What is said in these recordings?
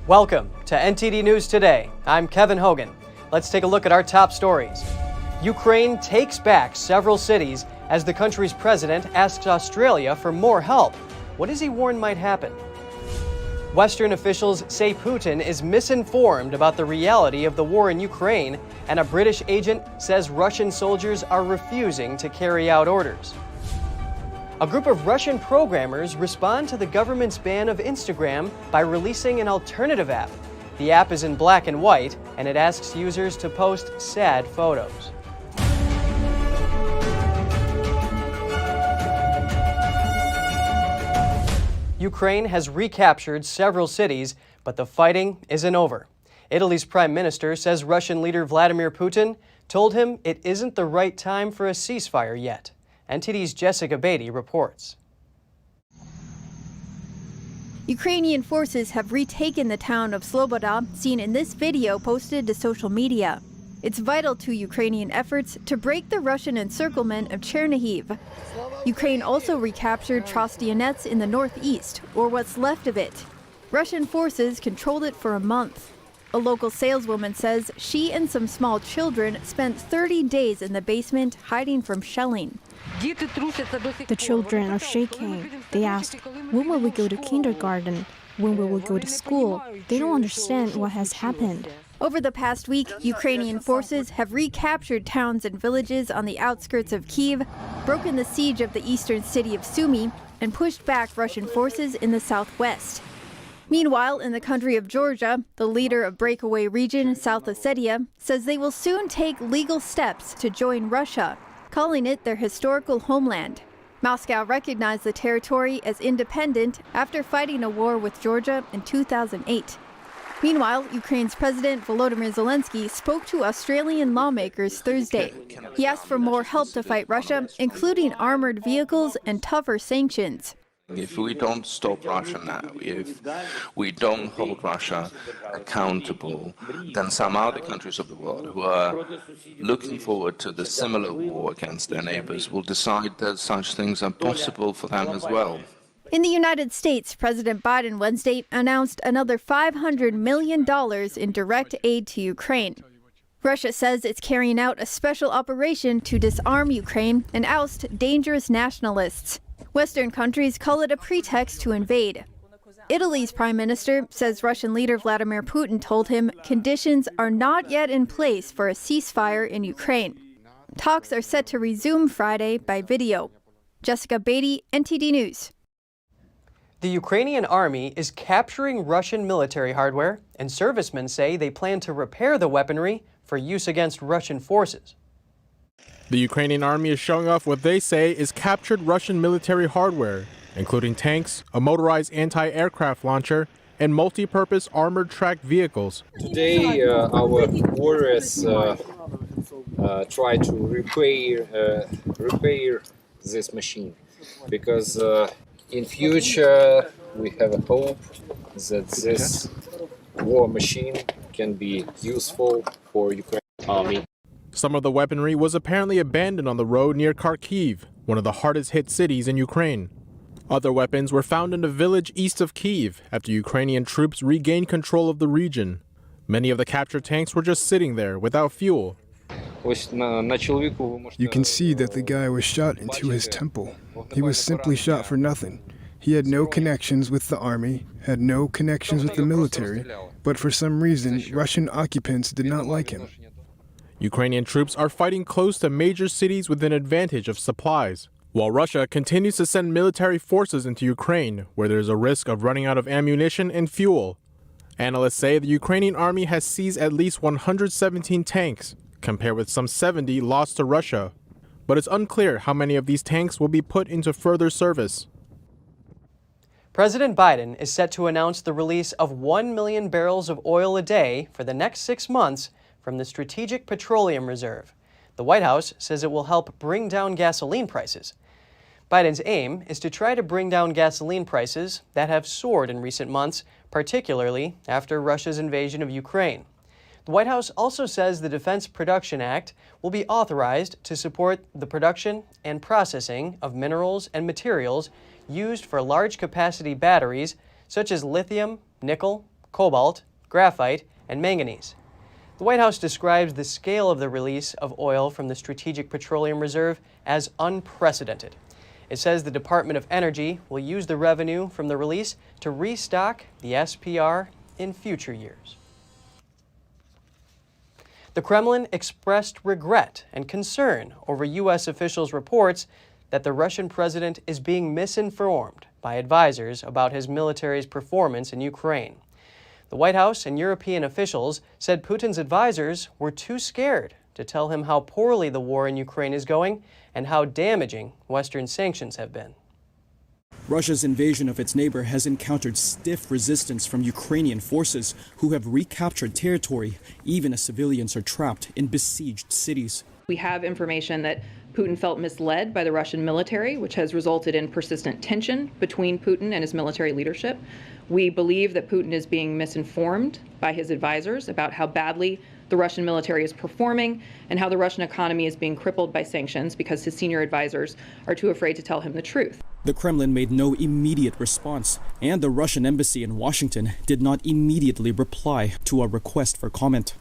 Welcome to NTD News Today. I'm Kevin Hogan. Let's take a look at our top stories. Ukraine takes back several cities as the country's president asks Australia for more help. What does he warn might happen? Western officials say Putin is misinformed about the reality of the war in Ukraine, and a British agent says Russian soldiers are refusing to carry out orders. A group of Russian programmers respond to the government's ban of Instagram by releasing an alternative app. The app is in black and white, and it asks users to post sad photos. Ukraine has recaptured several cities, but the fighting isn't over. Italy's prime minister says Russian leader Vladimir Putin told him it isn't the right time for a ceasefire yet. NTD's Jessica Beatty reports. Ukrainian forces have retaken the town of Sloboda, seen in this video posted to social media. It's vital to Ukrainian efforts to break the Russian encirclement of Chernihiv. Ukraine also recaptured Trostianets in the northeast, or what's left of it. Russian forces controlled it for a month. A local saleswoman says she and some small children spent 30 days in the basement hiding from shelling. The children are shaking. They ask, when will we go to kindergarten? When will we go to school? They don't understand what has happened. Over the past week, Ukrainian forces have recaptured towns and villages on the outskirts of Kyiv, broken the siege of the eastern city of Sumy, and pushed back Russian forces in the southwest. Meanwhile, in the country of Georgia, the leader of breakaway region South Ossetia says they will soon take legal steps to join Russia, calling it their historical homeland. Moscow recognized the territory as independent after fighting a war with Georgia in 2008. Meanwhile, Ukraine's President Volodymyr Zelenskyy spoke to Australian lawmakers Thursday. He asked for more help to fight Russia, including armored vehicles and tougher sanctions. If we don't stop Russia now, if we don't hold Russia accountable, then some other countries of the world who are looking forward to the similar war against their neighbors will decide that such things are possible for them as well. In the United States, President Biden Wednesday announced another $500 million in direct aid to Ukraine. Russia says it's carrying out a special operation to disarm Ukraine and oust dangerous nationalists. Western countries call it a pretext to invade. Italy's prime minister says Russian leader Vladimir Putin told him conditions are not yet in place for a ceasefire in Ukraine. Talks are set to resume Friday by video. Jessica Beatty, NTD News. The Ukrainian army is capturing Russian military hardware, and servicemen say they plan to repair the weaponry for use against Russian forces. The Ukrainian army is showing off what they say is captured Russian military hardware, including tanks, a motorized anti-aircraft launcher, and multi-purpose armored tracked vehicles. Today, our warriors try to repair this machine because in future, we have a hope that this war machine can be useful for Ukrainian army. Some of the weaponry was apparently abandoned on the road near Kharkiv, one of the hardest hit cities in Ukraine. Other weapons were found in a village east of Kyiv after Ukrainian troops regained control of the region. Many of the captured tanks were just sitting there without fuel. You can see that the guy was shot into his temple. He was simply shot for nothing. He had no connections with the army, had no connections with the military, but for some reason, Russian occupants did not like him. Ukrainian troops are fighting close to major cities with an advantage of supplies, while Russia continues to send military forces into Ukraine, where there is a risk of running out of ammunition and fuel. Analysts say the Ukrainian army has seized at least 117 tanks, compared with some 70 lost to Russia. But it's unclear how many of these tanks will be put into further service. President Biden is set to announce the release of 1 million barrels of oil a day for the next 6 months from the Strategic Petroleum Reserve. The White House says it will help bring down gasoline prices. Biden's aim is to try to bring down gasoline prices that have soared in recent months, particularly after Russia's invasion of Ukraine. The White House also says the Defense Production Act will be authorized to support the production and processing of minerals and materials used for large-capacity batteries such as lithium, nickel, cobalt, graphite, and manganese. The White House describes the scale of the release of oil from the Strategic Petroleum Reserve as unprecedented. It says the Department of Energy will use the revenue from the release to restock the SPR in future years. The Kremlin expressed regret and concern over U.S. officials' reports that the Russian president is being misinformed by advisors about his military's performance in Ukraine. The White House and European officials said Putin's advisors were too scared to tell him how poorly the war in Ukraine is going and how damaging Western sanctions have been. Russia's invasion of its neighbor has encountered stiff resistance from Ukrainian forces who have recaptured territory, even as civilians are trapped in besieged cities. We have information that Putin felt misled by the Russian military, which has resulted in persistent tension between Putin and his military leadership. We believe that Putin is being misinformed by his advisors about how badly the Russian military is performing and how the Russian economy is being crippled by sanctions because his senior advisors are too afraid to tell him the truth. The Kremlin made no immediate response, and the Russian embassy in Washington did not immediately reply to a request for comment.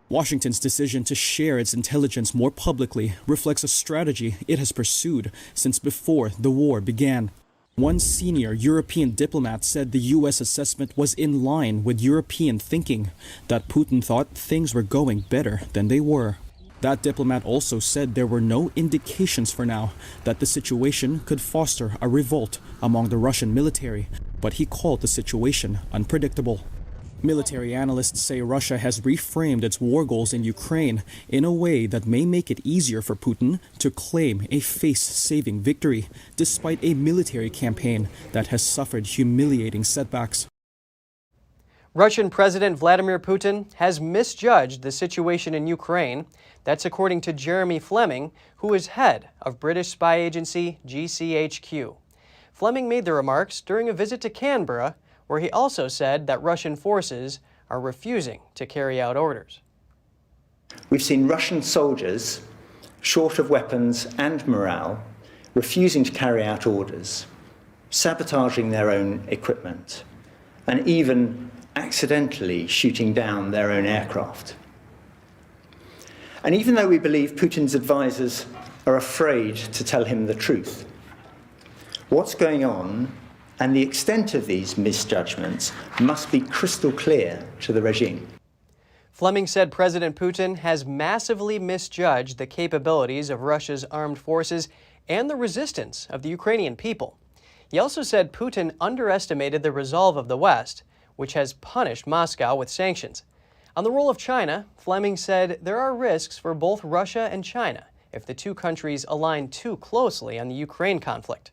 Washington's decision to share its intelligence more publicly reflects a strategy it has pursued since before the war began. One senior European diplomat said the U.S. assessment was in line with European thinking, that Putin thought things were going better than they were. That diplomat also said there were no indications for now that the situation could foster a revolt among the Russian military, but he called the situation unpredictable. Military analysts say Russia has reframed its war goals in Ukraine in a way that may make it easier for Putin to claim a face-saving victory, despite a military campaign that has suffered humiliating setbacks. Russian President Vladimir Putin has misjudged the situation in Ukraine. That's according to Jeremy Fleming, who is head of British spy agency GCHQ. Fleming made the remarks during a visit to Canberra, where he also said that Russian forces are refusing to carry out orders. We've seen Russian soldiers, short of weapons and morale, refusing to carry out orders, sabotaging their own equipment, and even accidentally shooting down their own aircraft. And even though we believe Putin's advisors are afraid to tell him the truth, what's going on and the extent of these misjudgments must be crystal clear to the regime. Fleming said President Putin has massively misjudged the capabilities of Russia's armed forces and the resistance of the Ukrainian people. He also said Putin underestimated the resolve of the West, which has punished Moscow with sanctions. On the role of China, Fleming said there are risks for both Russia and China if the two countries align too closely on the Ukraine conflict.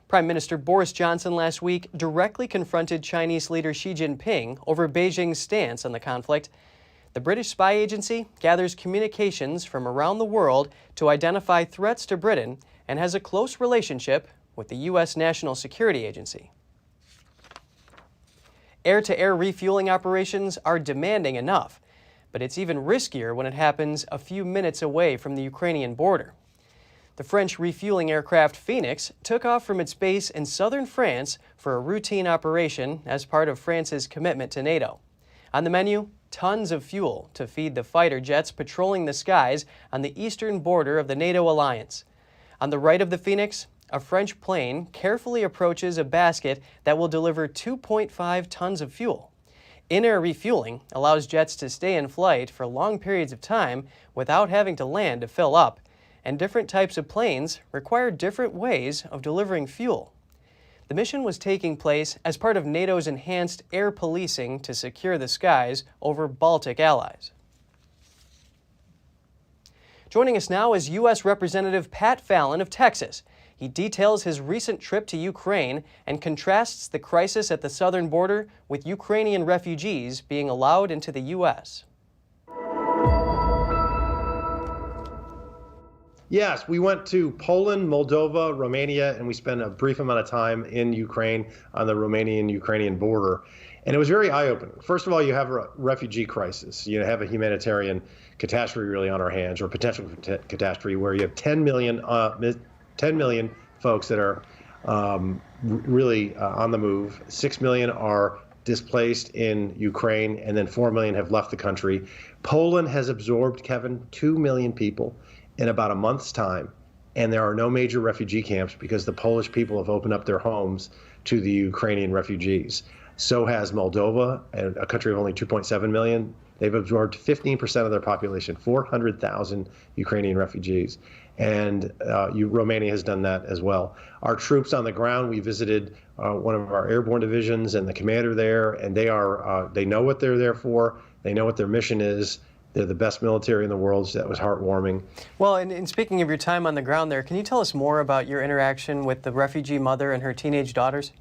Prime Minister Boris Johnson last week directly confronted Chinese leader Xi Jinping over Beijing's stance on the conflict. The British spy agency gathers communications from around the world to identify threats to Britain and has a close relationship with the U.S. National Security Agency. Air-to-air refueling operations are demanding enough, but it's even riskier when it happens a few minutes away from the Ukrainian border. The French refueling aircraft Phoenix took off from its base in southern France for a routine operation as part of France's commitment to NATO. On the menu, tons of fuel to feed the fighter jets patrolling the skies on the eastern border of the NATO alliance. On the right of the Phoenix, a French plane carefully approaches a basket that will deliver 2.5 tons of fuel. In-air refueling allows jets to stay in flight for long periods of time without having to land to fill up, and different types of planes require different ways of delivering fuel. The mission was taking place as part of NATO's enhanced air policing to secure the skies over Baltic allies. Joining us now is U.S. Representative Pat Fallon of Texas. He details his recent trip to Ukraine and contrasts the crisis at the southern border with Ukrainian refugees being allowed into the U.S. Yes, we went to Poland, Moldova, Romania, and we spent a brief amount of time in Ukraine on the Romanian-Ukrainian border. And it was very eye-opening. First of all, you have a refugee crisis. You have a humanitarian catastrophe really on our hands, or potential catastrophe, where you have 10 million folks that are really on the move. 6 million are displaced in Ukraine, and then 4 million have left the country. Poland has absorbed, Kevin, 2 million people in about a month's time, and there are no major refugee camps because the Polish people have opened up their homes to the Ukrainian refugees. So has Moldova, a country of only 2.7 million. They've absorbed 15% of their population, 400,000 Ukrainian refugees. And Romania has done that as well. Our troops on the ground, we visited one of our airborne divisions and the commander there, and they know what they're there for. They know what their mission is. They're the best military in the world, so that was heartwarming. Well, and speaking of your time on the ground there, can you tell us more about your interaction with the refugee mother and her teenage daughters?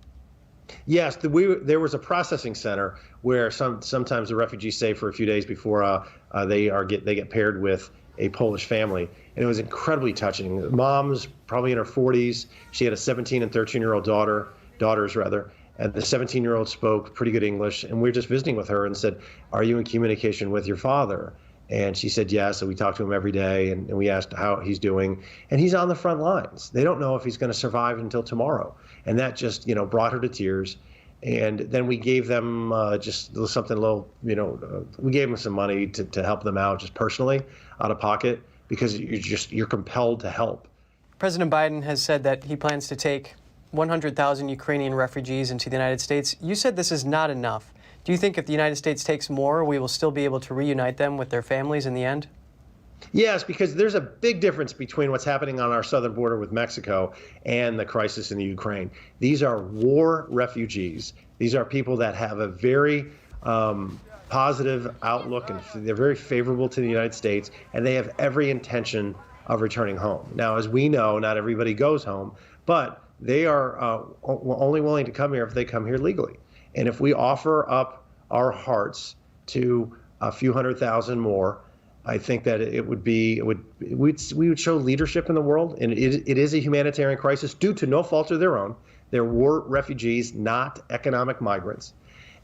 Yes, there was a processing center where sometimes the refugees stay for a few days before they get paired with a Polish family, and it was incredibly touching. The mom's probably in her 40s. She had a 17 and 13-year-old daughters, and the 17-year-old spoke pretty good English, and we were just visiting with her and said, "Are you in communication with your father?" And she said yes, so we talked to him every day, and we asked how he's doing, and he's on the front lines. They don't know if he's going to survive until tomorrow, and that just brought her to tears. And then we gave them just something a little, we gave them some money to help them out just personally, out of pocket, because you're compelled to help. President Biden has said that he plans to take 100,000 Ukrainian refugees into the United States. You said this is not enough. Do you think if the United States takes more, we will still be able to reunite them with their families in the end? Yes, because there's a big difference between what's happening on our southern border with Mexico and the crisis in the Ukraine. These are war refugees. These are people that have a very positive outlook, and they're very favorable to the United States, and they have every intention of returning home. Now, as we know, not everybody goes home, but they are only willing to come here if they come here legally. And if we offer up our hearts to a few 100,000 more, I think that we would show leadership in the world, and it is a humanitarian crisis due to no fault of their own. They're war refugees, not economic migrants.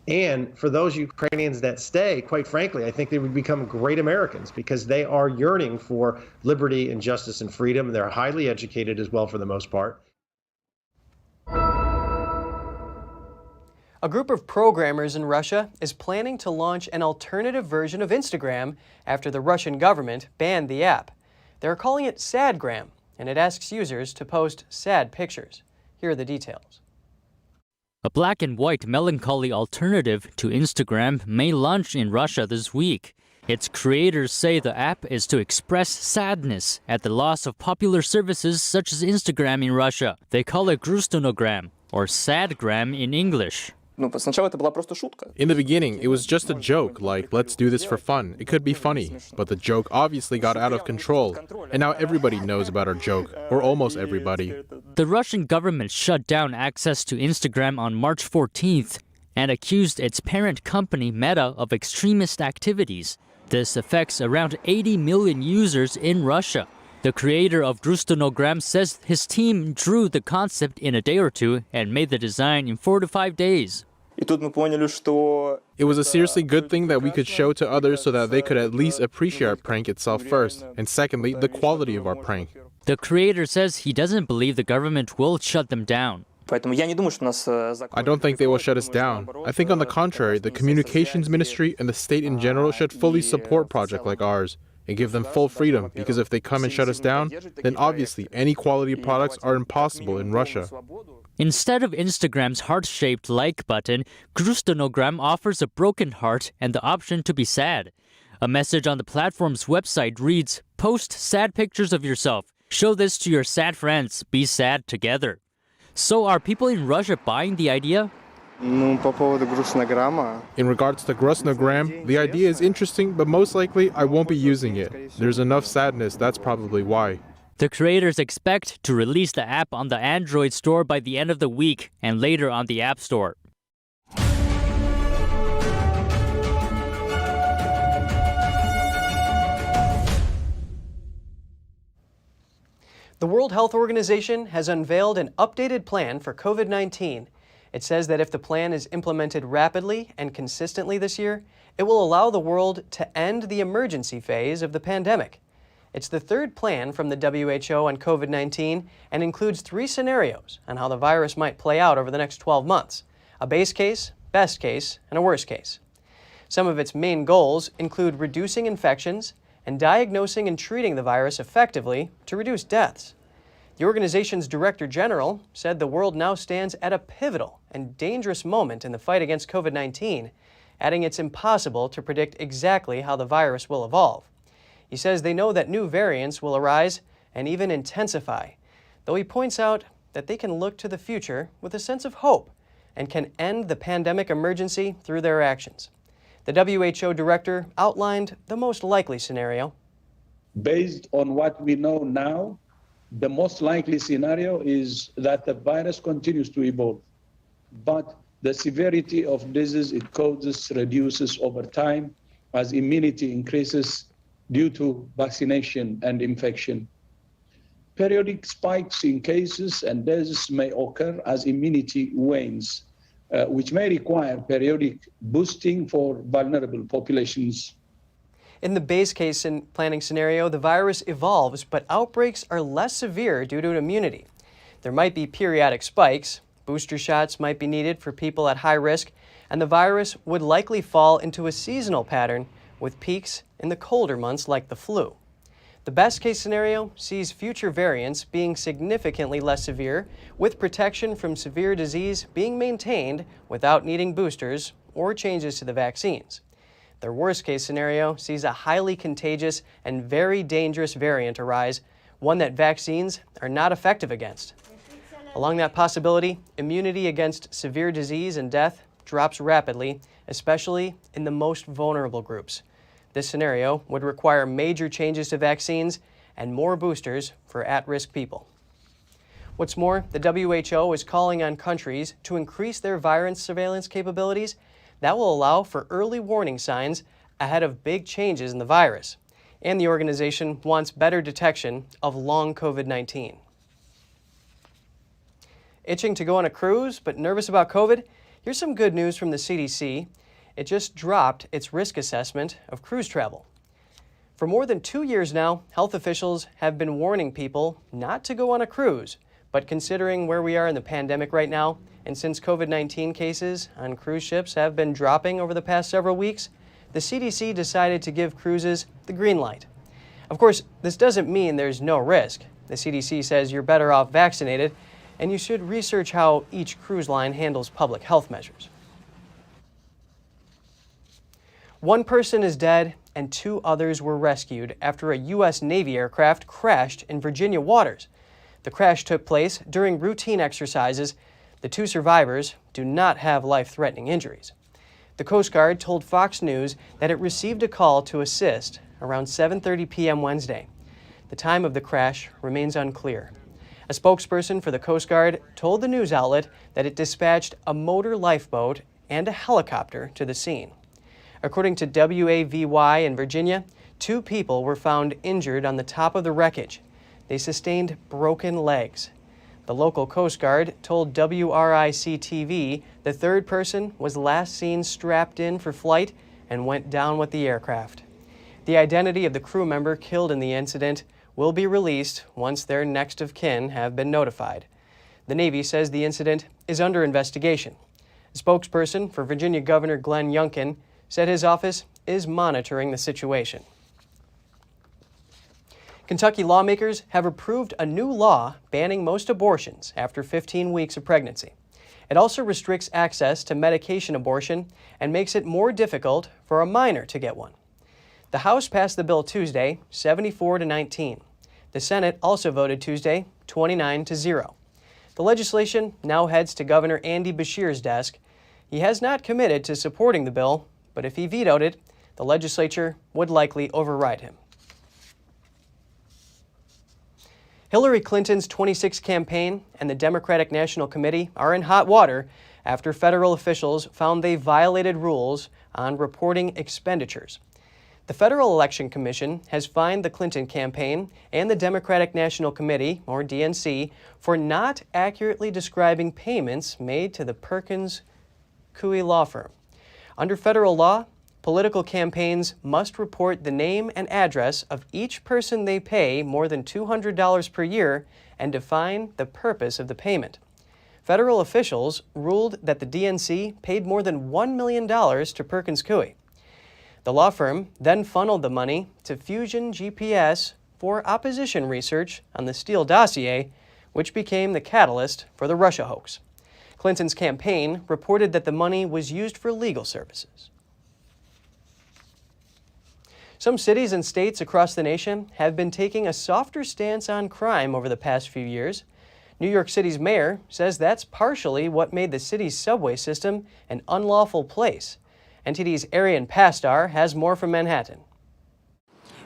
And for those Ukrainians that stay, quite frankly, I think they would become great Americans because they are yearning for liberty and justice and freedom. They're highly educated as well for the most part. A group of programmers in Russia is planning to launch an alternative version of Instagram after the Russian government banned the app. They're calling it Sadgram, and it asks users to post sad pictures. Here are the details. A black and white melancholy alternative to Instagram may launch in Russia this week. Its creators say the app is to express sadness at the loss of popular services such as Instagram in Russia. They call it Grustonogram, or Sadgram in English. In the beginning, it was just a joke, like, let's do this for fun. It could be funny. But the joke obviously got out of control. And now everybody knows about our joke, or almost everybody. The Russian government shut down access to Instagram on March 14th and accused its parent company Meta of extremist activities. This affects around 80 million users in Russia. The creator of Grustonogram says his team drew the concept in a day or two and made the design in 4 to 5 days. It was a seriously good thing that we could show to others so that they could at least appreciate our prank itself first, and secondly, the quality of our prank. The creator says he doesn't believe the government will shut them down. I don't think they will shut us down. I think on the contrary, the communications ministry and the state in general should fully support projects like ours and give them full freedom, because if they come and shut us down, then obviously any quality products are impossible in Russia. Instead of Instagram's heart-shaped like button, Grustonogram offers a broken heart and the option to be sad. A message on the platform's website reads, "Post sad pictures of yourself. Show this to your sad friends. Be sad together." So are people in Russia buying the idea? In regards to Grustonogram, the idea is interesting, but most likely I won't be using it. There's enough sadness, that's probably why. The creators expect to release the app on the Android store by the end of the week and later on the App Store. The World Health Organization has unveiled an updated plan for COVID-19. It says that if the plan is implemented rapidly and consistently this year, it will allow the world to end the emergency phase of the pandemic. It's the third plan from the WHO on COVID-19 and includes 3 scenarios on how the virus might play out over the next 12 months. A base case, best case, and a worst case. Some of its main goals include reducing infections and diagnosing and treating the virus effectively to reduce deaths. The organization's Director General said the world now stands at a pivotal and dangerous moment in the fight against COVID-19, adding it's impossible to predict exactly how the virus will evolve. He says they know that new variants will arise and even intensify, though he points out that they can look to the future with a sense of hope and can end the pandemic emergency through their actions. The WHO director outlined the most likely scenario. Based on what we know now, the most likely scenario is that the virus continues to evolve, but the severity of disease it causes reduces over time as immunity increases due to vaccination and infection. Periodic spikes in cases and deaths may occur as immunity wanes, which may require periodic boosting for vulnerable populations. In the base case planning scenario, the virus evolves, but outbreaks are less severe due to immunity. There might be periodic spikes, booster shots might be needed for people at high risk, and the virus would likely fall into a seasonal pattern with peaks in the colder months like the flu. The best case scenario sees future variants being significantly less severe, with protection from severe disease being maintained without needing boosters or changes to the vaccines. The worst case scenario sees a highly contagious and very dangerous variant arise, one that vaccines are not effective against. Along that possibility, immunity against severe disease and death drops rapidly, especially in the most vulnerable groups. This scenario would require major changes to vaccines and more boosters for at-risk people. What's more, the WHO is calling on countries to increase their virus surveillance capabilities. That will allow for early warning signs ahead of big changes in the virus. And the organization wants better detection of long COVID-19. Itching to go on a cruise but nervous about COVID? Here's some good news from the CDC. It just dropped its risk assessment of cruise travel. For more than 2 years now, health officials have been warning people not to go on a cruise, but considering where we are in the pandemic right now, and since COVID-19 cases on cruise ships have been dropping over the past several weeks, the CDC decided to give cruises the green light. Of course, this doesn't mean there's no risk. The CDC says you're better off vaccinated, and you should research how each cruise line handles public health measures. One person is dead and 2 others were rescued after a U.S. Navy aircraft crashed in Virginia waters. The crash took place during routine exercises. The 2 survivors do not have life-threatening injuries. The Coast Guard told Fox News that it received a call to assist around 7:30 p.m. Wednesday. The time of the crash remains unclear. A spokesperson for the Coast Guard told the news outlet that it dispatched a motor lifeboat and a helicopter to the scene. According to WAVY in Virginia, 2 people were found injured on the top of the wreckage. They sustained broken legs. The local Coast Guard told WRIC-TV the 3rd person was last seen strapped in for flight and went down with the aircraft. The identity of the crew member killed in the incident will be released once their next of kin have been notified. The Navy says the incident is under investigation. A spokesperson for Virginia Governor Glenn Youngkin said his office is monitoring the situation. Kentucky lawmakers have approved a new law banning most abortions after 15 weeks of pregnancy. It also restricts access to medication abortion and makes it more difficult for a minor to get one. The House passed the bill Tuesday, 74-19. The Senate also voted Tuesday, 29-0. The legislation now heads to Governor Andy Beshear's desk. He has not committed to supporting the bill, but if he vetoed it, the legislature would likely override him. Hillary Clinton's 26th campaign and the Democratic National Committee are in hot water after federal officials found they violated rules on reporting expenditures. The Federal Election Commission has fined the Clinton campaign and the Democratic National Committee, or DNC, for not accurately describing payments made to the Perkins Coie law firm. Under federal law, political campaigns must report the name and address of each person they pay more than $200 per year and define the purpose of the payment. federal officials ruled that the DNC paid more than $1 million to Perkins Coie. The law firm then funneled the money to Fusion GPS for opposition research on the Steele dossier, which became the catalyst for the Russia hoax. Clinton's campaign reported that the money was used for legal services. Some cities and states across the nation have been taking a softer stance on crime over the past few years. New York City's mayor says that's partially what made the city's subway system an unlawful place. NTD's Arian Pastar has more from Manhattan.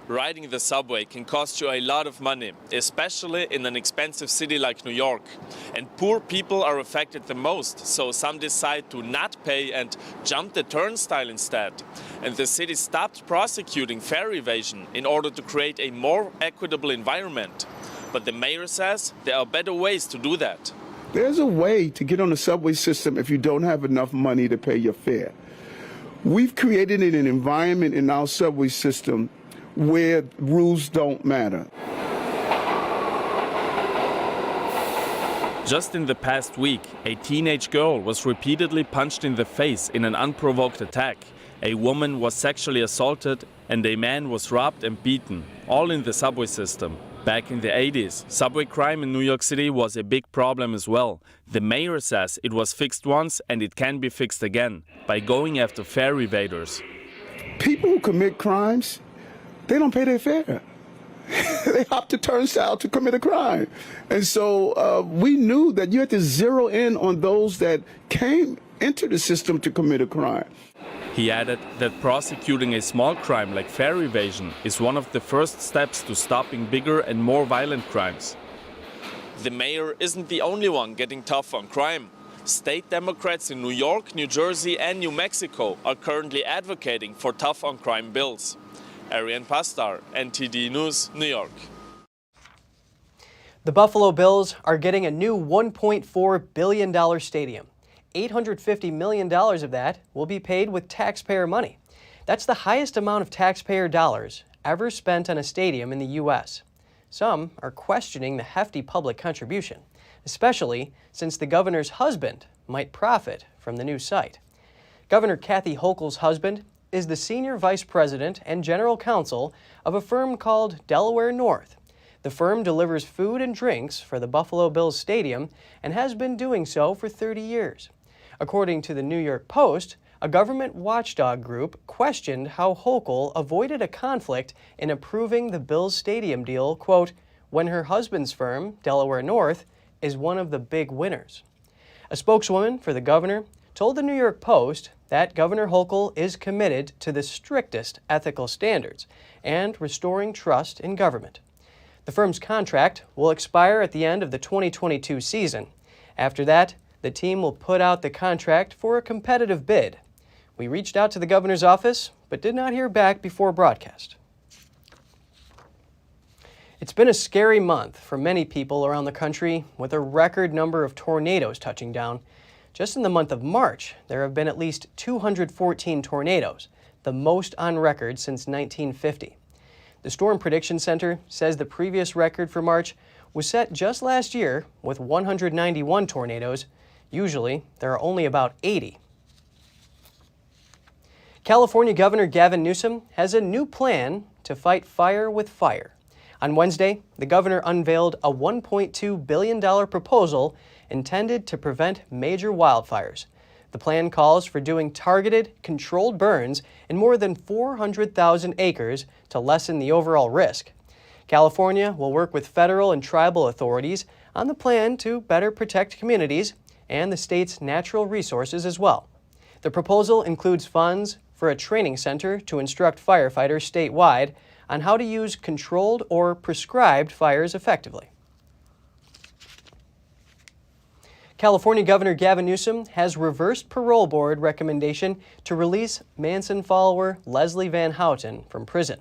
Riding the subway can cost you a lot of money, especially in an expensive city like New York. And poor people are affected the most, so some decide to not pay and jump the turnstile instead. And the city stopped prosecuting fare evasion in order to create a more equitable environment. But the mayor says there are better ways to do that. There's a way to get on the subway system if you don't have enough money to pay your fare. We've created an environment in our subway system where rules don't matter. Just in the past week, a teenage girl was repeatedly punched in the face in an unprovoked attack. A woman was sexually assaulted and a man was robbed and beaten, all in the subway system. Back in the 80s, subway crime in New York City was a big problem as well. The mayor says it was fixed once and it can be fixed again by going after fare evaders. People who commit crimes, they don't pay their fare. They hop the turnstile to commit a crime. And so we knew that you had to zero in on those that came into the system to commit a crime. He added that prosecuting a small crime like fare evasion is one of the first steps to stopping bigger and more violent crimes. The mayor isn't the only one getting tough on crime. State Democrats in New York, New Jersey and New Mexico are currently advocating for tough on crime bills. Arian Pastar, NTD News, New York. The Buffalo Bills are getting a new $1.4 billion stadium. $850 million of that will be paid with taxpayer money. That's the highest amount of taxpayer dollars ever spent on a stadium in the U.S. Some are questioning the hefty public contribution, especially since the governor's husband might profit from the new site. Governor Kathy Hochul's husband is the senior vice president and general counsel of a firm called Delaware North. The firm delivers food and drinks for the Buffalo Bills stadium and has been doing so for 30 years. According to the New York Post, a government watchdog group questioned how Hochul avoided a conflict in approving the Bills stadium deal, quote, when her husband's firm, Delaware North, is one of the big winners. A spokeswoman for the governor told the New York Post that Governor Hochul is committed to the strictest ethical standards and restoring trust in government. The firm's contract will expire at the end of the 2022 season. After that, the team will put out the contract for a competitive bid. We reached out to the governor's office, but did not hear back before broadcast. It's been a scary month for many people around the country, with a record number of tornadoes touching down. Just in the month of March, there have been at least 214 tornadoes, the most on record since 1950. The Storm Prediction Center says the previous record for March was set just last year with 191 tornadoes. Usually, there are only about 80. California Governor Gavin Newsom has a new plan to fight fire with fire. On Wednesday, the governor unveiled a $1.2 billion proposal intended to prevent major wildfires. The plan calls for doing targeted, controlled burns in more than 400,000 acres to lessen the overall risk. California will work with federal and tribal authorities on the plan to better protect communities and the state's natural resources as well. The proposal includes funds for a training center to instruct firefighters statewide on how to use controlled or prescribed fires effectively. California Governor Gavin Newsom has reversed parole board recommendation to release Manson follower Leslie Van Houten from prison.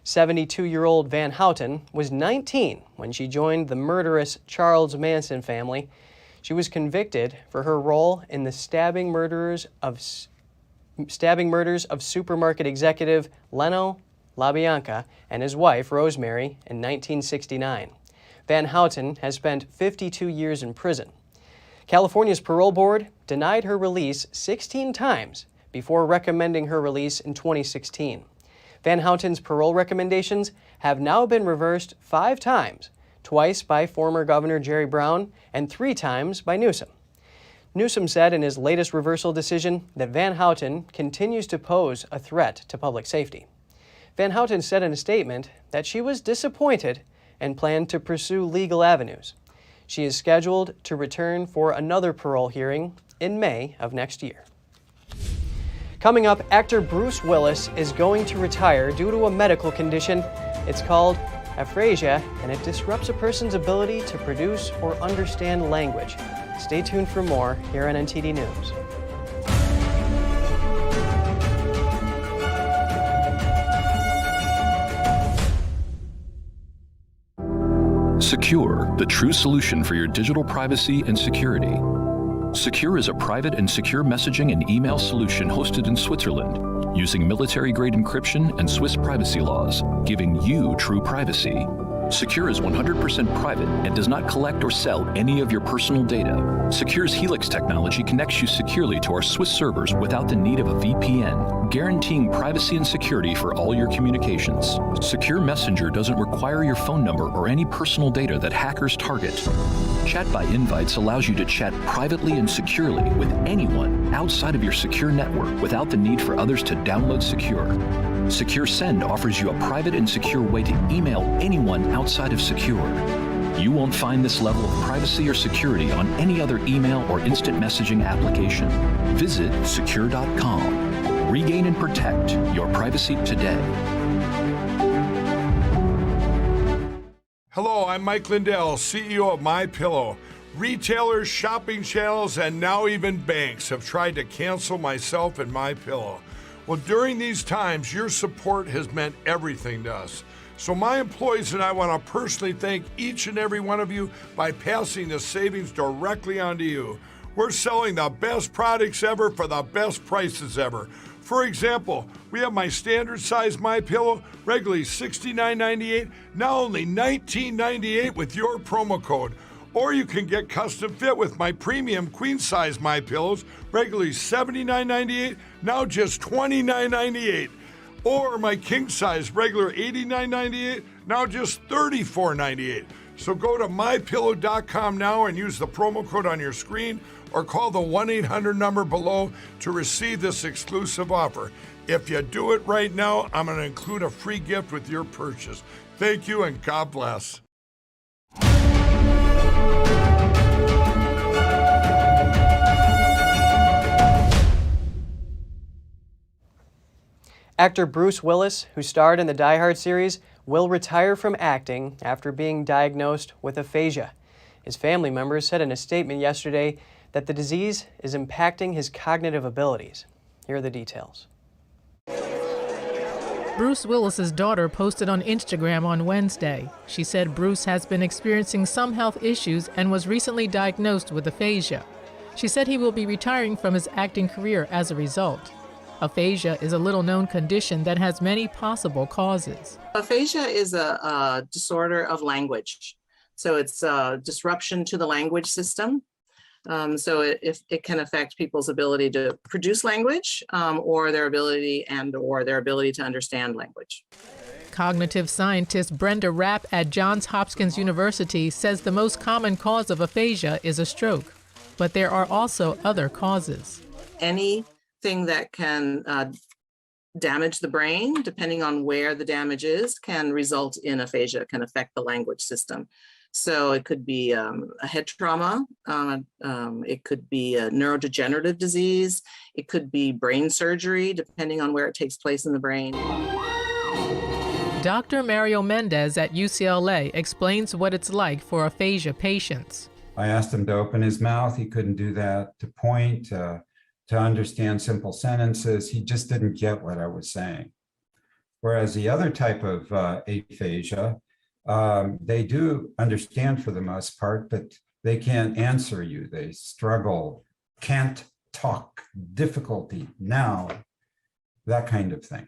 72-year-old Van Houten was 19 when she joined the murderous Charles Manson family. She was convicted for her role in the stabbing murders of supermarket executive Leno LaBianca and his wife Rosemary in 1969. Van Houten has spent 52 years in prison. California's parole board denied her release 16 times before recommending her release in 2016. Van Houten's parole recommendations have now been reversed 5 times, twice by former Governor Jerry Brown and 3 times by Newsom. Newsom said in his latest reversal decision that Van Houten continues to pose a threat to public safety. Van Houten said in a statement that she was disappointed and planned to pursue legal avenues. She is scheduled to return for another parole hearing in May of next year. Coming up, actor Bruce Willis is going to retire due to a medical condition. It's called Aphasia, and it disrupts a person's ability to produce or understand language. Stay tuned for more here on NTD News. Secure, the true solution for your digital privacy and security. Secure is a private and secure messaging and email solution hosted in Switzerland, using military-grade encryption and Swiss privacy laws, giving you true privacy. Secure is 100% private and does not collect or sell any of your personal data. Secure's Helix technology connects you securely to our Swiss servers without the need of a VPN, guaranteeing privacy and security for all your communications. Secure Messenger doesn't require your phone number or any personal data that hackers target. Chat by Invites allows you to chat privately and securely with anyone outside of your secure network without the need for others to download Secure. Secure Send offers you a private and secure way to email anyone outside of Secure. You won't find this level of privacy or security on any other email or instant messaging application. Visit secure.com. Regain and protect your privacy today. Hello, I'm Mike Lindell, CEO of MyPillow. Retailers, shopping channels, and now even banks have tried to cancel myself and MyPillow. Well, during these times, your support has meant everything to us. So my employees and I want to personally thank each and every one of you by passing the savings directly on to you. We're selling the best products ever for the best prices ever. For example, we have my standard size MyPillow, regularly $69.98, now only $19.98 with your promo code. Or you can get custom fit with my premium queen size MyPillows, regularly $79.98, now just $29.98. Or my king size, regular $89.98, now just $34.98. So go to mypillow.com now and use the promo code on your screen, or call the 1-800 number below to receive this exclusive offer. If you do it right now, I'm going to include a free gift with your purchase. Thank you and God bless. Actor Bruce Willis, who starred in the Die Hard series, will retire from acting after being diagnosed with aphasia. His family members said in a statement yesterday that the disease is impacting his cognitive abilities. Here are the details. Bruce Willis's daughter posted on Instagram on Wednesday. She said Bruce has been experiencing some health issues and was recently diagnosed with aphasia. She said he will be retiring from his acting career as a result. Aphasia is a little-known condition that has many possible causes. Aphasia is a disorder of language. So it's a disruption to the language system. So it can affect people's ability to produce language or their ability to understand language. Cognitive scientist Brenda Rapp at Johns Hopkins University says the most common cause of aphasia is a stroke, but there are also other causes. Anything that can damage the brain, depending on where the damage is, can result in aphasia, can affect the language system. So it could be a head trauma, it could be a neurodegenerative disease, it could be brain surgery, depending on where it takes place in the brain. Dr. Mario Mendez at UCLA explains what it's like for aphasia patients. I asked him to open his mouth, he couldn't do that, to point, to understand simple sentences, he just didn't get what I was saying. Whereas the other type of aphasia, they do understand for the most part, but they can't answer you. They struggle, can't talk, difficulty now, that kind of thing.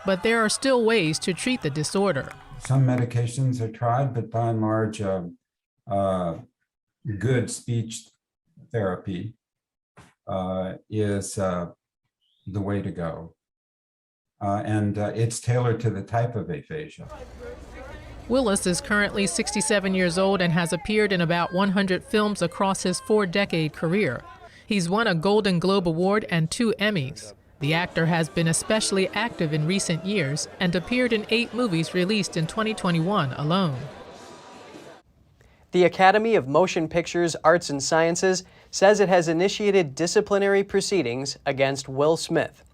But there are still ways to treat the disorder. Some medications are tried, but by and large, good speech therapy is the way to go. And it's tailored to the type of aphasia. Willis is currently 67 years old and has appeared in about 100 films across his 4-decade career. He's won a Golden Globe Award and 2 Emmys. The actor has been especially active in recent years and appeared in 8 movies released in 2021 alone. The Academy of Motion Pictures, Arts and Sciences says it has initiated disciplinary proceedings against Will Smith.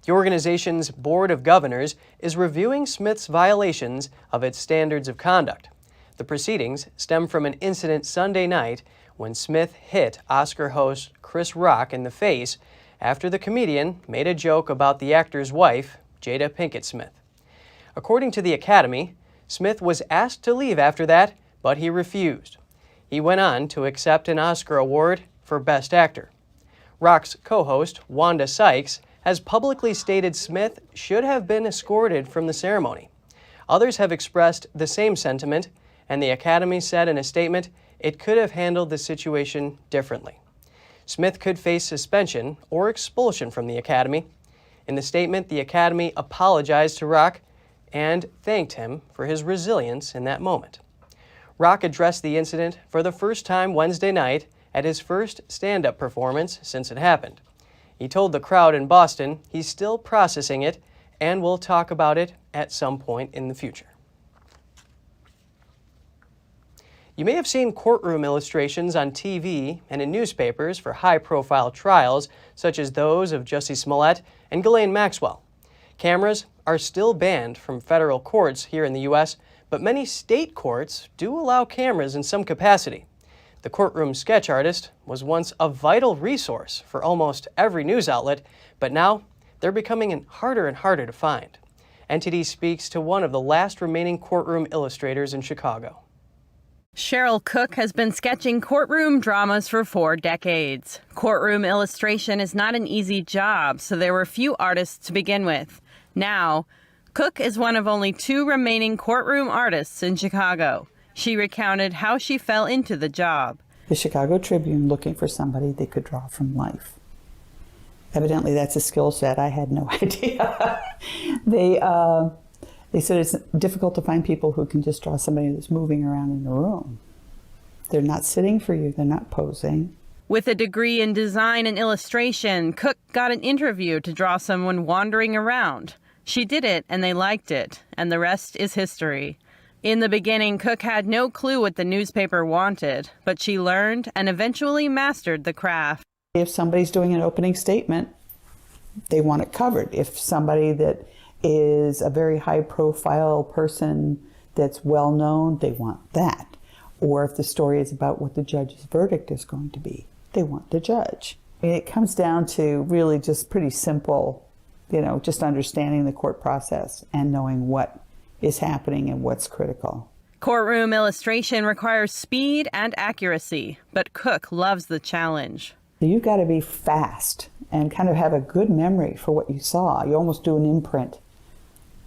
The organization's Board of Governors is reviewing Smith's violations of its standards of conduct. The proceedings stem from an incident Sunday night when Smith hit Oscar host Chris Rock in the face after the comedian made a joke about the actor's wife, Jada Pinkett Smith. According to the Academy, Smith was asked to leave after that, but he refused. He went on to accept an Oscar award for Best Actor. Rock's co-host, Wanda Sykes, has publicly stated Smith should have been escorted from the ceremony. Others have expressed the same sentiment, and the Academy said in a statement it could have handled the situation differently. Smith could face suspension or expulsion from the Academy. In the statement, the Academy apologized to Rock and thanked him for his resilience in that moment. Rock addressed the incident for the first time Wednesday night at his first stand-up performance since it happened. He told the crowd in Boston he's still processing it and will talk about it at some point in the future. You may have seen courtroom illustrations on TV and in newspapers for high-profile trials, such as those of Jussie Smollett and Ghislaine Maxwell. Cameras are still banned from federal courts here in the U.S., but many state courts do allow cameras in some capacity. The courtroom sketch artist was once a vital resource for almost every news outlet, but now they're becoming harder and harder to find. NTD speaks to one of the last remaining courtroom illustrators in Chicago. Cheryl Cook has been sketching courtroom dramas for 4 decades. Courtroom illustration is not an easy job, so there were few artists to begin with. Now, Cook is one of only 2 remaining courtroom artists in Chicago. She recounted how she fell into the job. The Chicago Tribune looking for somebody they could draw from life. Evidently, that's a skill set. I had no idea. They said it's difficult to find people who can just draw somebody that's moving around in the room. They're not sitting for you. They're not posing. With a degree in design and illustration, Cook got an interview to draw someone wandering around. She did it, and they liked it, and the rest is history. In the beginning, Cook had no clue what the newspaper wanted, but she learned and eventually mastered the craft. If somebody's doing an opening statement, they want it covered. If somebody that is a very high-profile person that's well-known, they want that. Or if the story is about what the judge's verdict is going to be, they want the judge. It comes down to really just pretty simple, just understanding the court process and knowing what is happening and what's critical. Courtroom illustration requires speed and accuracy, but Cook loves the challenge. You've got to be fast and kind of have a good memory for what you saw. You almost do an imprint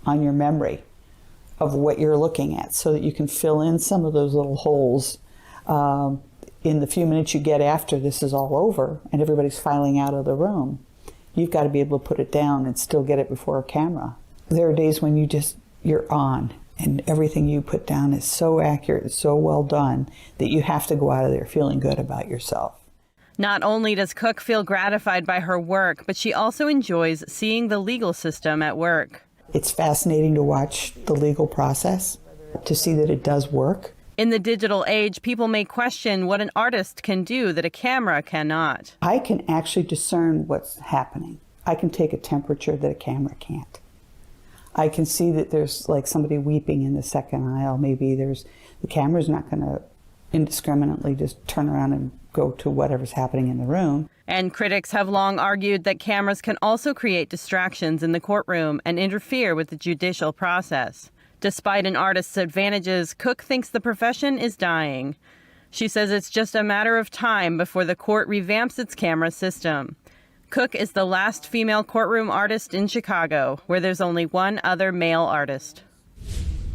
on your memory of what you're looking at so that you can fill in some of those little holes in the few minutes you get after this is all over and everybody's filing out of the room. You've got to be able to put it down and still get it before a camera. There are days when you're on and everything you put down is so accurate, so well done that you have to go out of there feeling good about yourself. Not only does Cook feel gratified by her work, but she also enjoys seeing the legal system at work. It's fascinating to watch the legal process, to see that it does work. In the digital age, people may question what an artist can do that a camera cannot. I can actually discern what's happening. I can take a temperature that a camera can't. I can see that there's like somebody weeping in the second aisle. Maybe the camera's not going to indiscriminately just turn around and go to whatever's happening in the room. And critics have long argued that cameras can also create distractions in the courtroom and interfere with the judicial process. Despite an artist's advantages, Cook thinks the profession is dying. She says it's just a matter of time before the court revamps its camera system. Cook is the last female courtroom artist in Chicago, where there's only one other male artist.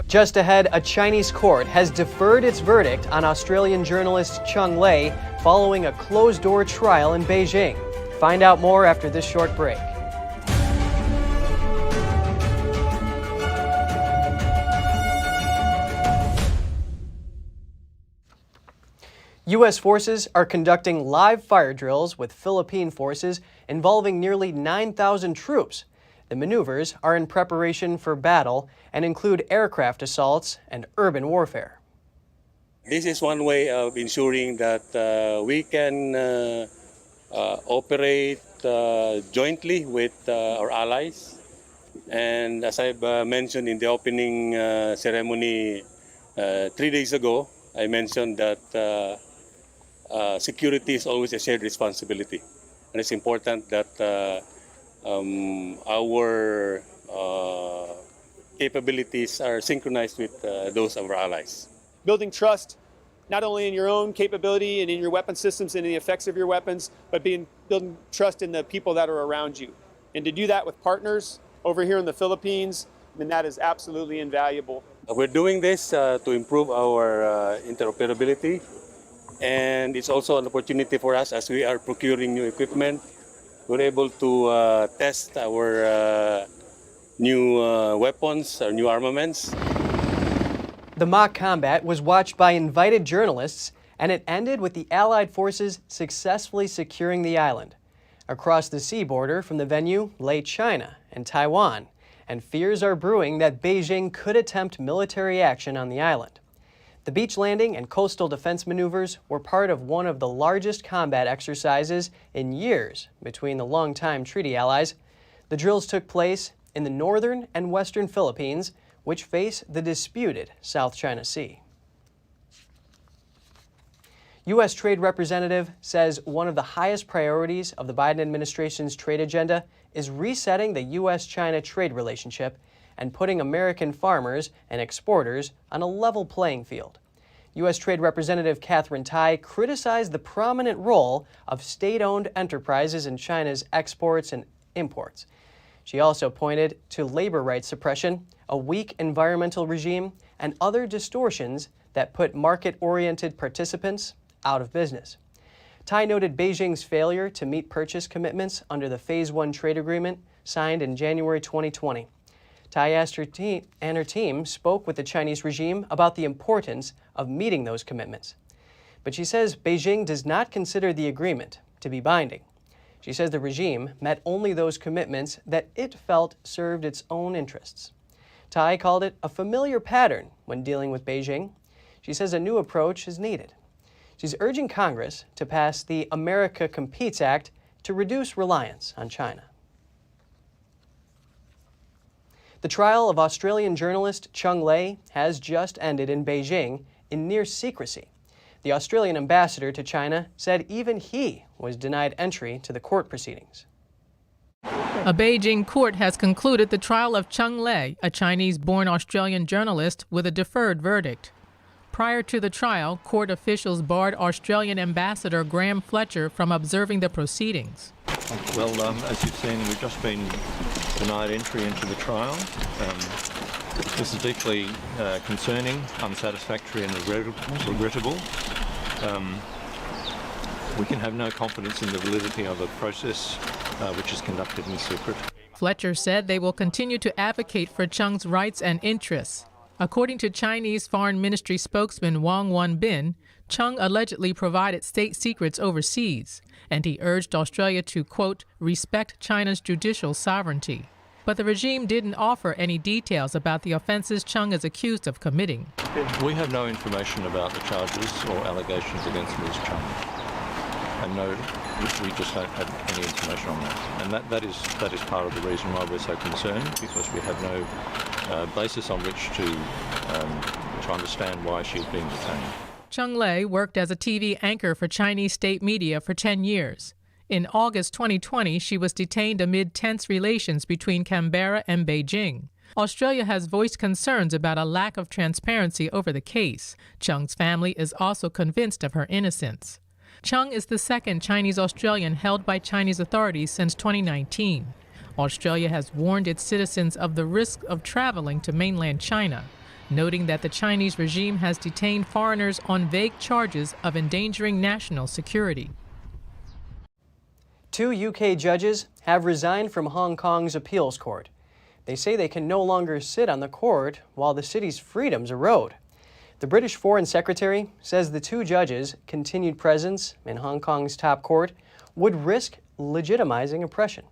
Just ahead, a Chinese court has deferred its verdict on Australian journalist Cheng Lei following a closed-door trial in Beijing. Find out more after this short break. U.S. forces are conducting live fire drills with Philippine forces involving nearly 9,000 troops. The maneuvers are in preparation for battle and include aircraft assaults and urban warfare. This is one way of ensuring that we can operate jointly with our allies. And as I've mentioned in the opening ceremony 3 days ago, I mentioned that security is always a shared responsibility. And it's important that our capabilities are synchronized with those of our allies. Building trust, not only in your own capability and in your weapon systems and in the effects of your weapons, but building trust in the people that are around you. And to do that with partners over here in the Philippines, then that is absolutely invaluable. We're doing this to improve our interoperability, and it's also an opportunity for us as we are procuring new equipment. We're able to test our new weapons, our new armaments. The mock combat was watched by invited journalists, and it ended with the Allied forces successfully securing the island. Across the sea border from the venue lay China and Taiwan, and fears are brewing that Beijing could attempt military action on the island. The beach landing and coastal defense maneuvers were part of one of the largest combat exercises in years between the longtime treaty allies. The drills took place in the northern and western Philippines, which face the disputed South China Sea. U.S. Trade Representative says one of the highest priorities of the Biden administration's trade agenda is resetting the U.S.-China trade relationship and putting American farmers and exporters on a level playing field. U.S. Trade Representative Katherine Tai criticized the prominent role of state-owned enterprises in China's exports and imports. She also pointed to labor rights suppression, a weak environmental regime, and other distortions that put market-oriented participants out of business. Tai noted Beijing's failure to meet purchase commitments under the Phase 1 trade agreement signed in January 2020. Tai asked her team spoke with the Chinese regime about the importance of meeting those commitments. But she says Beijing does not consider the agreement to be binding. She says the regime met only those commitments that it felt served its own interests. Tai called it a familiar pattern when dealing with Beijing. She says a new approach is needed. She's urging Congress to pass the America Competes Act to reduce reliance on China. The trial of Australian journalist Cheng Lei has just ended in Beijing in near secrecy. The Australian ambassador to China said even he was denied entry to the court proceedings. A Beijing court has concluded the trial of Cheng Lei, a Chinese-born Australian journalist, with a deferred verdict. Prior to the trial, court officials barred Australian Ambassador Graham Fletcher from observing the proceedings. Well, as you've seen, we've just been denied entry into the trial. This is deeply concerning, unsatisfactory and regrettable. We can have no confidence in the validity of a process which is conducted in secret. Fletcher said they will continue to advocate for Cheng's rights and interests. According to Chinese Foreign Ministry spokesman Wang Wenbin, Cheng allegedly provided state secrets overseas, and he urged Australia to, quote, respect China's judicial sovereignty. But the regime didn't offer any details about the offenses Cheng is accused of committing. We have no information about the charges or allegations against Ms. Cheng. And no, we just don't have any information on that. And that is part of the reason why we're so concerned, because we have no basis on which to understand why she's being detained. Cheng Lei worked as a TV anchor for Chinese state media for 10 years. In August 2020, she was detained amid tense relations between Canberra and Beijing. Australia has voiced concerns about a lack of transparency over the case. Cheng's family is also convinced of her innocence. Cheng is the second Chinese Australian held by Chinese authorities since 2019. Australia has warned its citizens of the risk of traveling to mainland China. noting that the Chinese regime has detained foreigners on vague charges of endangering national security. 2 UK judges have resigned from Hong Kong's appeals court. They say they can no longer sit on the court while the city's freedoms erode. The British Foreign Secretary says the 2 judges' continued presence in Hong Kong's top court would risk legitimizing oppression.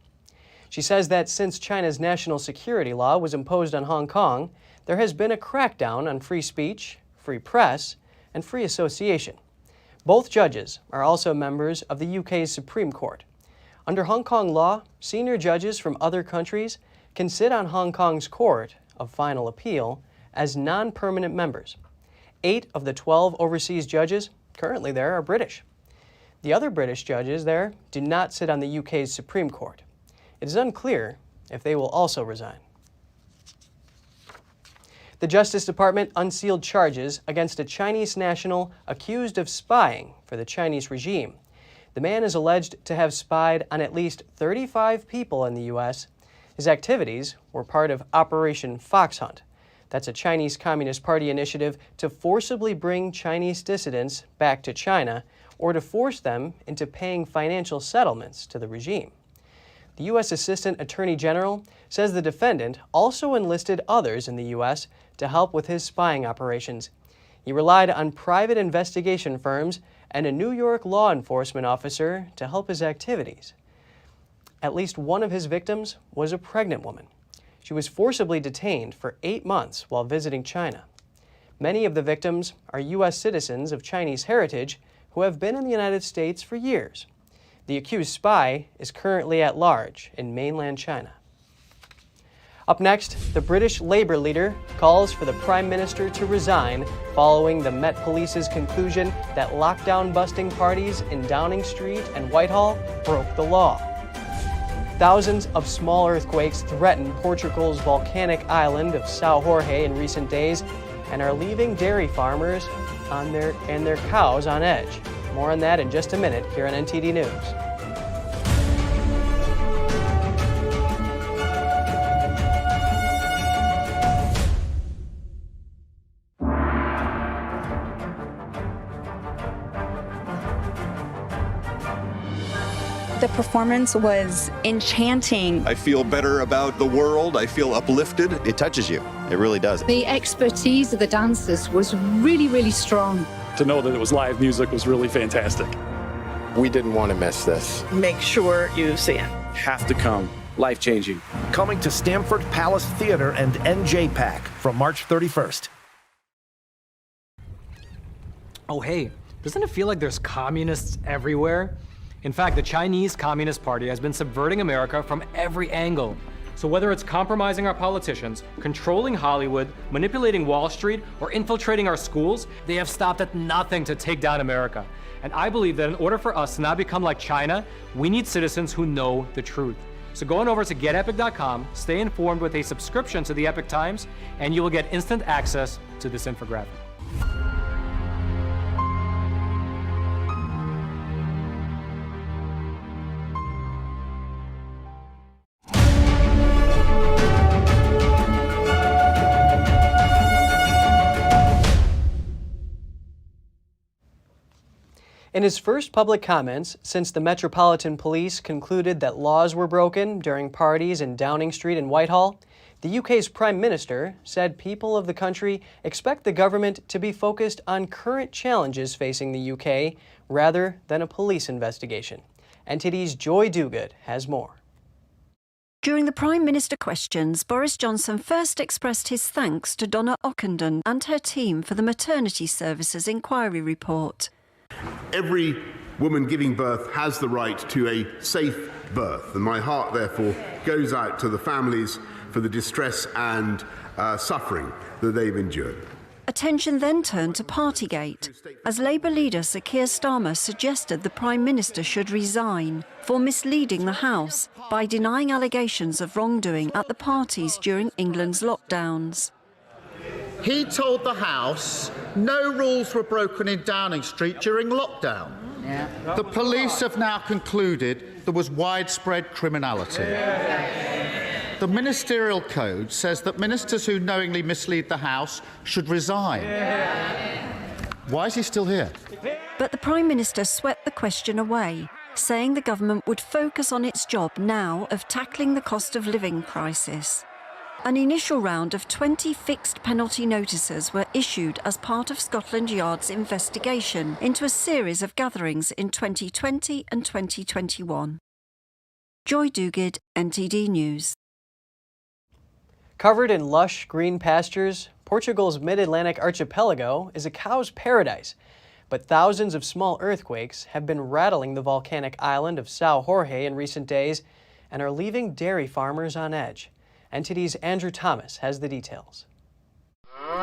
She says that since China's national security law was imposed on Hong Kong, there has been a crackdown on free speech, free press, and free association. Both judges are also members of the UK's Supreme Court. Under Hong Kong law, senior judges from other countries can sit on Hong Kong's Court of Final Appeal as non-permanent members. 8 of the 12 overseas judges currently there are British. The other British judges there do not sit on the UK's Supreme Court. It is unclear if they will also resign. The Justice Department unsealed charges against a Chinese national accused of spying for the Chinese regime. The man is alleged to have spied on at least 35 people in the U.S. His activities were part of Operation Fox Hunt. That's a Chinese Communist Party initiative to forcibly bring Chinese dissidents back to China or to force them into paying financial settlements to the regime. The U.S. Assistant Attorney General says the defendant also enlisted others in the U.S. to help with his spying operations. He relied on private investigation firms and a New York law enforcement officer to help his activities. At least one of his victims was a pregnant woman. She was forcibly detained for 8 months while visiting China. Many of the victims are U.S. citizens of Chinese heritage who have been in the United States for years. The accused spy is currently at large in mainland China. Up next, the British Labour leader calls for the Prime Minister to resign following the Met Police's conclusion that lockdown-busting parties in Downing Street and Whitehall broke the law. Thousands of small earthquakes threatened Portugal's volcanic island of São Jorge in recent days and are leaving dairy farmers and their cows on edge. More on that in just a minute here on NTD News. The performance was enchanting. I feel better about the world. I feel uplifted. It touches you. It really does. The expertise of the dancers was really, really strong. To know that it was live music was really fantastic. We didn't want to miss this. Make sure you see it. Have to come. Life-changing. Coming to Stamford Palace Theater and NJPAC from March 31st. Oh, hey, doesn't it feel like there's communists everywhere? In fact, the Chinese Communist Party has been subverting America from every angle. So whether it's compromising our politicians, controlling Hollywood, manipulating Wall Street, or infiltrating our schools, they have stopped at nothing to take down America. And I believe that in order for us to not become like China, we need citizens who know the truth. So go on over to GetEpic.com, stay informed with a subscription to the Epic Times, and you will get instant access to this infographic. In his first public comments since the Metropolitan Police concluded that laws were broken during parties in Downing Street and Whitehall, the UK's Prime Minister said people of the country expect the government to be focused on current challenges facing the UK rather than a police investigation. NTD's Joy Duguid has more. During the Prime Minister questions, Boris Johnson first expressed his thanks to Donna Ockenden and her team for the Maternity Services Inquiry Report. Every woman giving birth has the right to a safe birth, and my heart therefore goes out to the families for the distress and suffering that they've endured. Attention then turned to Partygate, as Labour leader Sir Keir Starmer suggested the Prime Minister should resign for misleading the House by denying allegations of wrongdoing at the parties during England's lockdowns. He told the House no rules were broken in Downing Street during lockdown. The police have now concluded there was widespread criminality. The ministerial code says that ministers who knowingly mislead the House should resign. Why is he still here? But the Prime Minister swept the question away, saying the government would focus on its job now of tackling the cost of living crisis. An initial round of 20 fixed penalty notices were issued as part of Scotland Yard's investigation into a series of gatherings in 2020 and 2021. Joy Duguid, NTD News. Covered in lush green pastures, Portugal's mid-Atlantic archipelago is a cow's paradise. But thousands of small earthquakes have been rattling the volcanic island of São Jorge in recent days and are leaving dairy farmers on edge. NTD's Andrew Thomas has the details.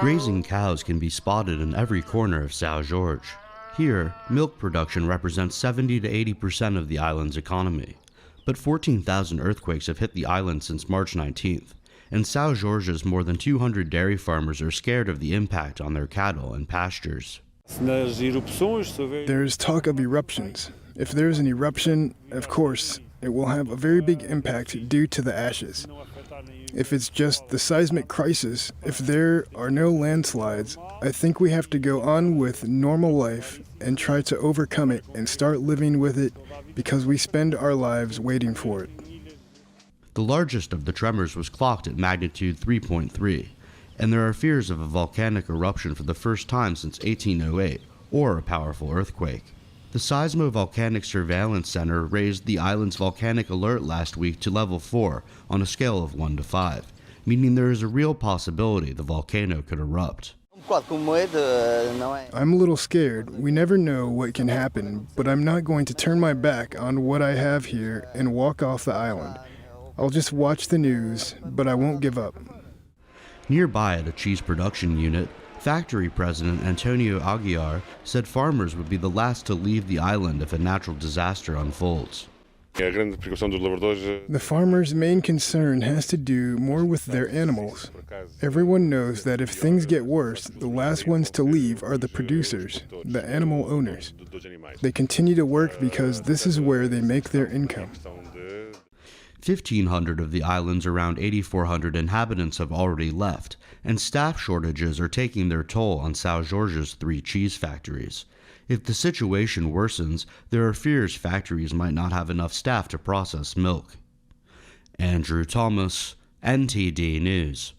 Grazing cows can be spotted in every corner of São Jorge. Here, milk production represents 70 to 80% of the island's economy. But 14,000 earthquakes have hit the island since March 19th. In São Jorge's more than 200 dairy farmers are scared of the impact on their cattle and pastures. There is talk of eruptions. If there is an eruption, of course, it will have a very big impact due to the ashes. If it's just the seismic crisis, if there are no landslides, I think we have to go on with normal life and try to overcome it and start living with it because we spend our lives waiting for it. The largest of the tremors was clocked at magnitude 3.3, and there are fears of a volcanic eruption for the first time since 1808, or a powerful earthquake. The Seismovolcanic Surveillance Center raised the island's volcanic alert last week to level 4 on a scale of 1 to 5, meaning there is a real possibility the volcano could erupt. I'm a little scared. We never know what can happen, but I'm not going to turn my back on what I have here and walk off the island. I'll just watch the news, but I won't give up. Nearby at a cheese production unit, factory president Antonio Aguiar said farmers would be the last to leave the island if a natural disaster unfolds. The farmers' main concern has to do more with their animals. Everyone knows that if things get worse, the last ones to leave are the producers, the animal owners. They continue to work because this is where they make their income. 1,500 of the island's around 8,400 inhabitants have already left, and staff shortages are taking their toll on São Jorge's 3 cheese factories. If the situation worsens, there are fears factories might not have enough staff to process milk. Andrew Thomas, NTD News.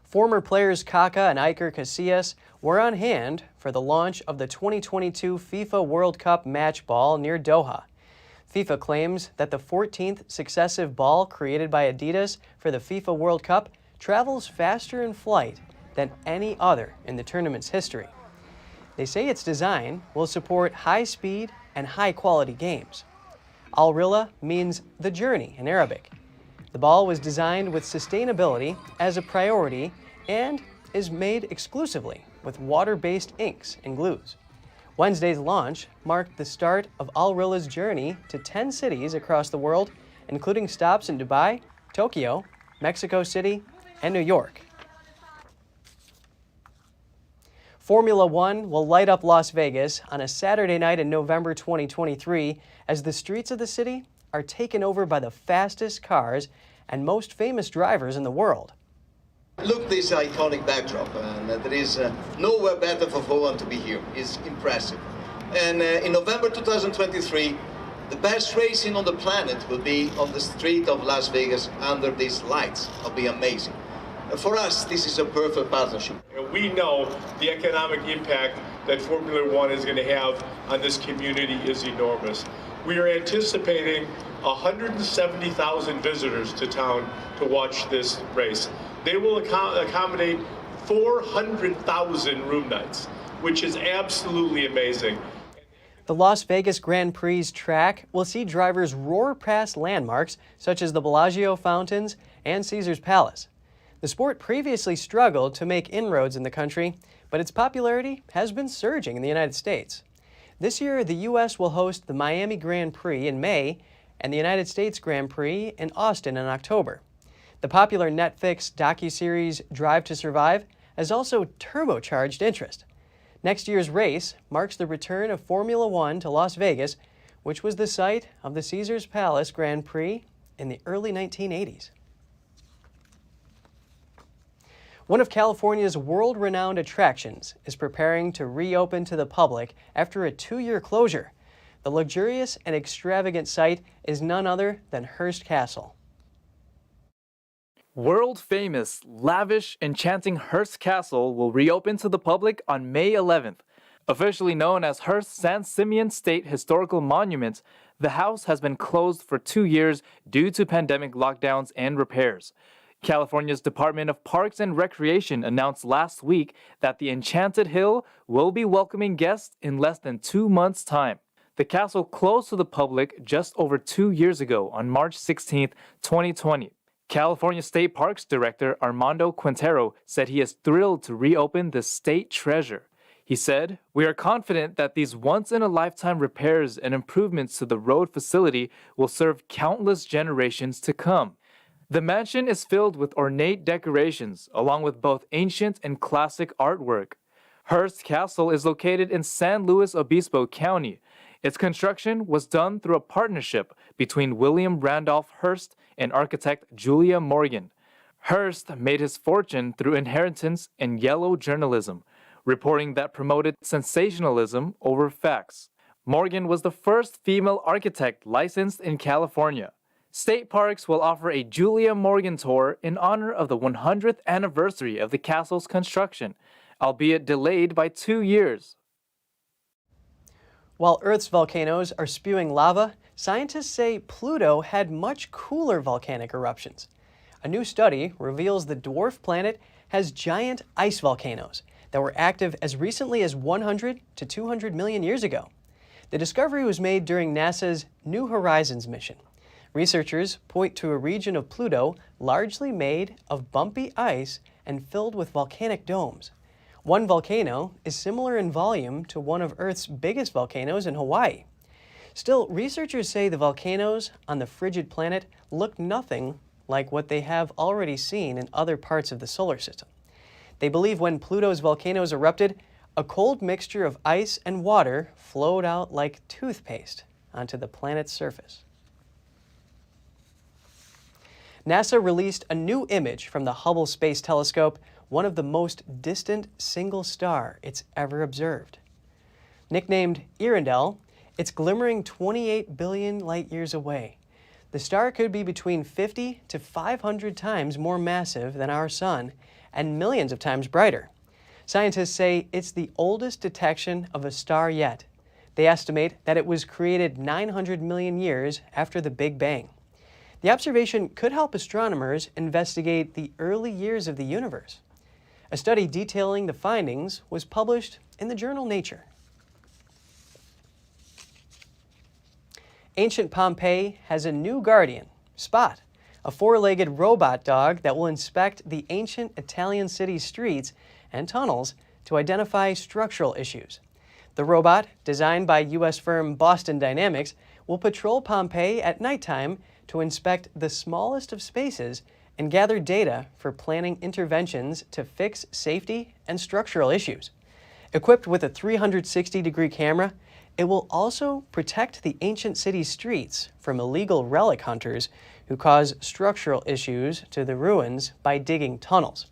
Former players Kaká and Iker Casillas were on hand for the launch of the 2022 FIFA World Cup match ball near Doha. FIFA claims that the 14th successive ball created by Adidas for the FIFA World Cup travels faster in flight than any other in the tournament's history. They say its design will support high-speed and high-quality games. Al-Rilla means the journey in Arabic. The ball was designed with sustainability as a priority and is made exclusively with water-based inks and glues. Wednesday's launch marked the start of Al-Rilla's journey to 10 cities across the world, including stops in Dubai, Tokyo, Mexico City, and New York. Formula One will light up Las Vegas on a Saturday night in November 2023 as the streets of the city are taken over by the fastest cars and most famous drivers in the world. Look this iconic backdrop, and there is nowhere better for F1 to be here. It's impressive. And in November 2023, the best racing on the planet will be on the street of Las Vegas under these lights. It'll be amazing. For us, this is a perfect partnership. We know the economic impact that Formula One is going to have on this community is enormous. We are anticipating 170,000 visitors to town to watch this race. They will accommodate 400,000 room nights, which is absolutely amazing. The Las Vegas Grand Prix track will see drivers roar past landmarks such as the Bellagio fountains and Caesar's Palace. The sport previously struggled to make inroads in the country, but its popularity has been surging in the United States. This year, the U.S. will host the Miami Grand Prix in May and the United States Grand Prix in Austin in October. The popular Netflix docuseries Drive to Survive has also turbocharged interest. Next year's race marks the return of Formula One to Las Vegas, which was the site of the Caesar's Palace Grand Prix in the early 1980s. One of California's world-renowned attractions is preparing to reopen to the public after a 2-year closure. The luxurious and extravagant site is none other than Hearst Castle. World-famous, lavish, enchanting Hearst Castle will reopen to the public on May 11th. Officially known as Hearst San Simeon State Historical Monument, the house has been closed for 2 years due to pandemic lockdowns and repairs. California's Department of Parks and Recreation announced last week that the Enchanted Hill will be welcoming guests in less than 2 months' time. The castle closed to the public just over 2 years ago on March 16, 2020. California State Parks Director Armando Quintero said he is thrilled to reopen this state treasure. He said, "We are confident that these once-in-a-lifetime repairs and improvements to the road facility will serve countless generations to come." The mansion is filled with ornate decorations, along with both ancient and classic artwork. Hearst Castle is located in San Luis Obispo County. Its construction was done through a partnership between William Randolph Hearst and architect Julia Morgan. Hearst made his fortune through inheritance and yellow journalism, reporting that promoted sensationalism over facts. Morgan was the first female architect licensed in California. State Parks will offer a Julia Morgan tour in honor of the 100th anniversary of the castle's construction, albeit delayed by 2 years. While Earth's volcanoes are spewing lava, scientists say Pluto had much cooler volcanic eruptions. A new study reveals the dwarf planet has giant ice volcanoes that were active as recently as 100 to 200 million years ago. The discovery was made during NASA's New Horizons mission. Researchers point to a region of Pluto largely made of bumpy ice and filled with volcanic domes. One volcano is similar in volume to one of Earth's biggest volcanoes in Hawaii. Still, researchers say the volcanoes on the frigid planet look nothing like what they have already seen in other parts of the solar system. They believe when Pluto's volcanoes erupted, a cold mixture of ice and water flowed out like toothpaste onto the planet's surface. NASA released a new image from the Hubble Space Telescope, one of the most distant single star it's ever observed. Nicknamed Earendel, it's glimmering 28 billion light-years away. The star could be between 50 to 500 times more massive than our Sun and millions of times brighter. Scientists say it's the oldest detection of a star yet. They estimate that it was created 900 million years after the Big Bang. The observation could help astronomers investigate the early years of the universe. A study detailing the findings was published in the journal Nature. Ancient Pompeii has a new guardian, Spot, a 4-legged robot dog that will inspect the ancient Italian city streets and tunnels to identify structural issues. The robot, designed by U.S. firm Boston Dynamics, will patrol Pompeii at nighttime to inspect the smallest of spaces and gather data for planning interventions to fix safety and structural issues. Equipped with a 360-degree camera, it will also protect the ancient city streets from illegal relic hunters who cause structural issues to the ruins by digging tunnels.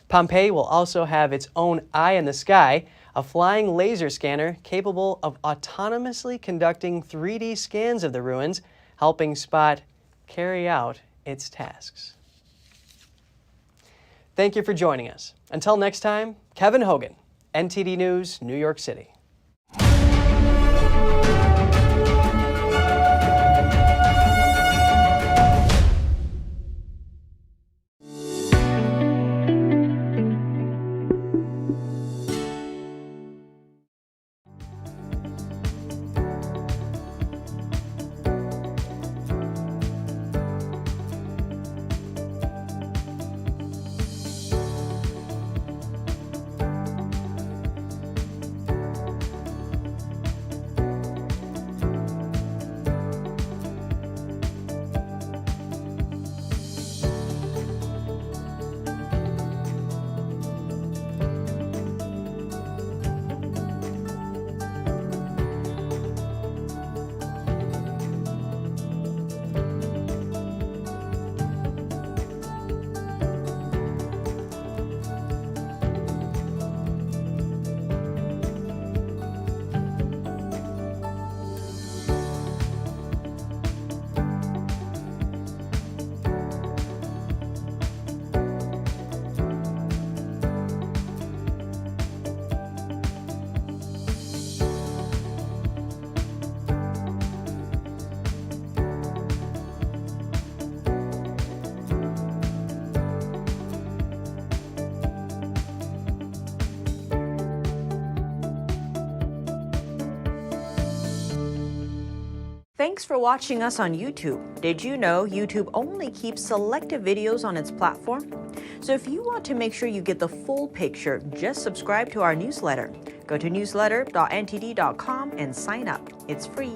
Pompeii will also have its own eye in the sky, a flying laser scanner capable of autonomously conducting 3D scans of the ruins, helping Spot carry out its tasks. Thank you for joining us. Until next time, Kevin Hogan, NTD News, New York City. Thanks for watching us on YouTube. Did you know YouTube only keeps selective videos on its platform? So if you want to make sure you get the full picture, just subscribe to our newsletter. Go to newsletter.ntd.com and sign up. It's free.